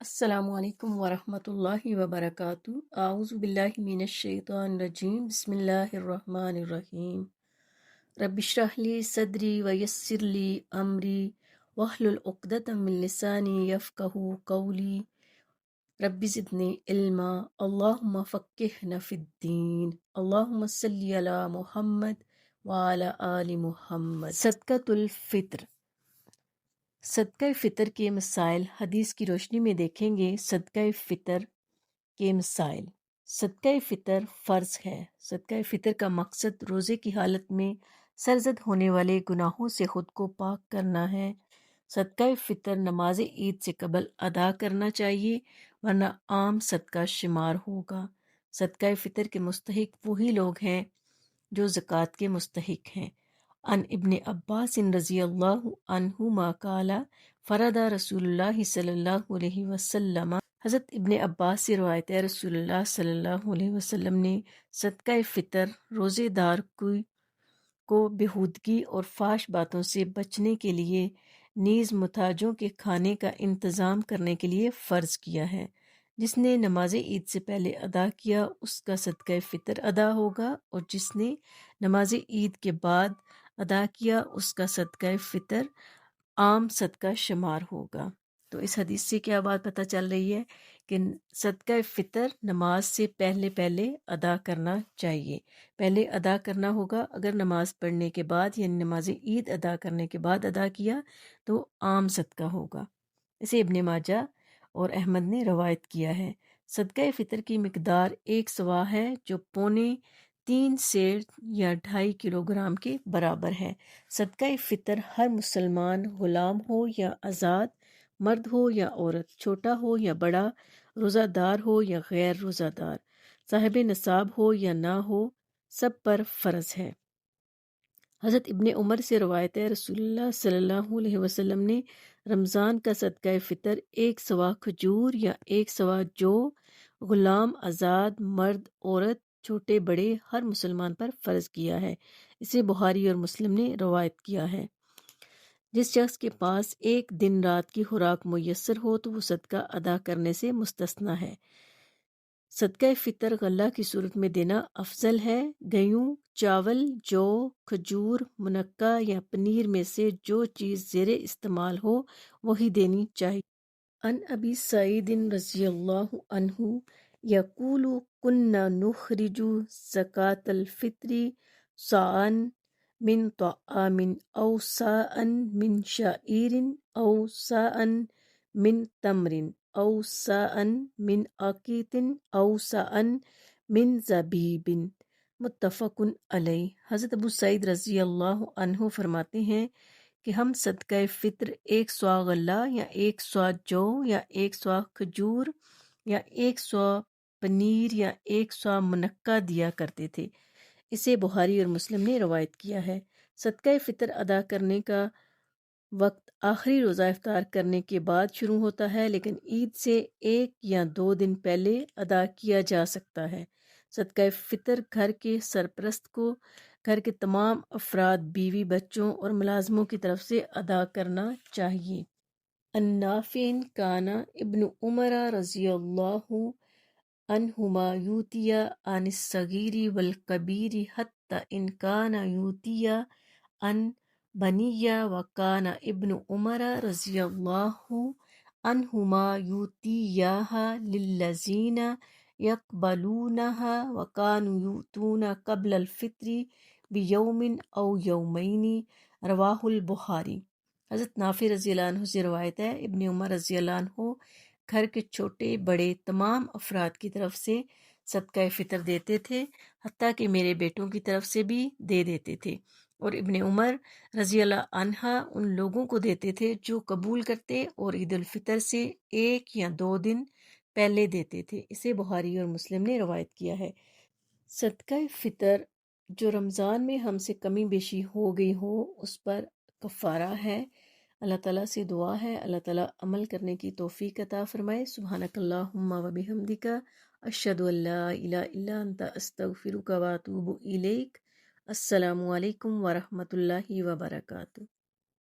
السلام علیکم ورحمۃ اللہ وبرکاتہ۔ اعوذ باللہ من الشیطان الرجیم، بسم اللہ الرحمن الرحیم۔ رب اشرح لی صدری ویسر لی امری واحلل عقدۃ من لسانی یفقہوا قولی رب زدنی علما اللہم فقہنا فی الدین اللہم صلی علی محمد وعلی آل محمد۔ صدقۃ الفطر۔ صدقہ فطر کے مسائل حدیث کی روشنی میں دیکھیں گے۔ صدقہ فطر کے مسائل۔ صدقہ فطر فرض ہے۔ صدقہ فطر کا مقصد روزے کی حالت میں سرزد ہونے والے گناہوں سے خود کو پاک کرنا ہے۔ صدقہ فطر نماز عید سے قبل ادا کرنا چاہیے ورنہ عام صدقہ شمار ہوگا۔ صدقہ فطر کے مستحق وہی لوگ ہیں جو زکوٰۃ کے مستحق ہیں۔ عن ابن عباس رضی اللہ عنہما قال فرض رسول اللہ صلی اللہ علیہ وسلم۔ حضرت ابن عباس سے روایت ہے، رسول اللہ صلی اللہ علیہ وسلم نے صدقہ فطر روزے دار کو بےہودگی اور فحش باتوں سے بچنے کے لیے نیز محتاجوں کے کھانے کا انتظام کرنے کے لیے فرض کیا ہے۔ جس نے نماز عید سے پہلے ادا کیا اس کا صدقہ فطر ادا ہوگا، اور جس نے نماز عید کے بعد ادا کیا اس کا صدقہ فطر عام صدقہ شمار ہوگا۔ تو اس حدیث سے کیا بات پتہ چل رہی ہے کہ صدقہ فطر نماز سے پہلے ادا کرنا چاہیے۔ پہلے ادا کرنا ہوگا، اگر نماز پڑھنے کے بعد یعنی نماز عید ادا کرنے کے بعد ادا کیا تو عام صدقہ ہوگا۔ اسے ابن ماجہ اور احمد نے روایت کیا ہے۔ صدقہ فطر کی مقدار 1 صاع ہے جو 3.25 سیر یا 2.5 کلوگرام کے برابر ہے۔ صدقہ فطر ہر مسلمان، غلام ہو یا آزاد، مرد ہو یا عورت، چھوٹا ہو یا بڑا، روزہ دار ہو یا غیر روزہ دار، صاحب نصاب ہو یا نہ ہو، سب پر فرض ہے۔ حضرت ابن عمر سے روایت ہے، رسول اللہ صلی اللہ علیہ وسلم نے رمضان کا صدقہ فطر 1 صاع کھجور یا 1 صاع جو غلام، آزاد، مرد، عورت، چھوٹے بڑے ہر مسلمان پر فرض کیا ہے۔ اسے بخاری اور مسلم نے روایت کیا ہے۔ جس شخص کے پاس ایک دن رات کی خوراک میسر ہو تو وہ صدقہ ادا کرنے سے مستثنی ہے۔ صدقہ فطر غلہ کی صورت میں دینا افضل ہے۔ گیہوں، چاول، جو، کھجور، منقع یا پنیر میں سے جو چیز زیر استعمال ہو وہی دینی چاہیے۔ عن ابی سعید رضی اللہ عنہ یقول کنا نخرج زکاة الفطر صاعا من طعام او صاعا من شعیر او صاعا من تمر او صاعا من عقیط او صاعا من زبیب، متفق علیہ۔ حضرت ابو سعید رضی اللہ عنہ فرماتے ہیں کہ ہم صدقہ فطر 1 صاع غلہ یا 1 صاع جو یا 1 صاع کھجور یا 1 صاع پنیر یا 1 صاع منقع دیا کرتے تھے۔ اسے بخاری اور مسلم نے روایت کیا ہے۔ صدقہ فطر ادا کرنے کا وقت آخری روزہ افطار کرنے کے بعد شروع ہوتا ہے، لیکن عید سے 1 یا 2 دن پہلے ادا کیا جا سکتا ہے۔ صدقہ فطر گھر کے سرپرست کو گھر کے تمام افراد، بیوی، بچوں اور ملازموں کی طرف سے ادا کرنا چاہیے۔ عن نافع کان ابن عمر رضی اللہ عنہما یؤتی عن الصغیر والکبیر حتی ان کان یؤتی عن بنی، وکان ابن عمر رضی اللہ عنہما یؤتیہا للذین یقبلونہا وکانوا یؤتون قبل الفطر بیوم او یومین، رواہ البخاری۔ حضرت نافع رضی اللہ عنہ سے روایت ہے، ابن عمر رضی اللہ عنہ گھر کے چھوٹے بڑے تمام افراد کی طرف سے صدقہ فطر دیتے تھے، حتیٰ کہ میرے بیٹوں کی طرف سے بھی دے دیتے تھے، اور ابن عمر رضی اللہ عنہ ان لوگوں کو دیتے تھے جو قبول کرتے اور عید الفطر سے 1 یا 2 دن پہلے دیتے تھے۔ اسے بخاری اور مسلم نے روایت کیا ہے۔ صدقہ فطر جو رمضان میں ہم سے کمی بیشی ہو گئی ہو اس پر کفارہ ہے۔ اللہ تعالیٰ سے دعا ہے اللہ تعالیٰ عمل کرنے کی توفیق عطا فرمائے۔ سبحانک اللہم و بحمدک، اشہد ان لا الہ الا انت، استغفرک و اتوب الیک۔ السلام علیکم ورحمۃ اللہ وبرکاتہ۔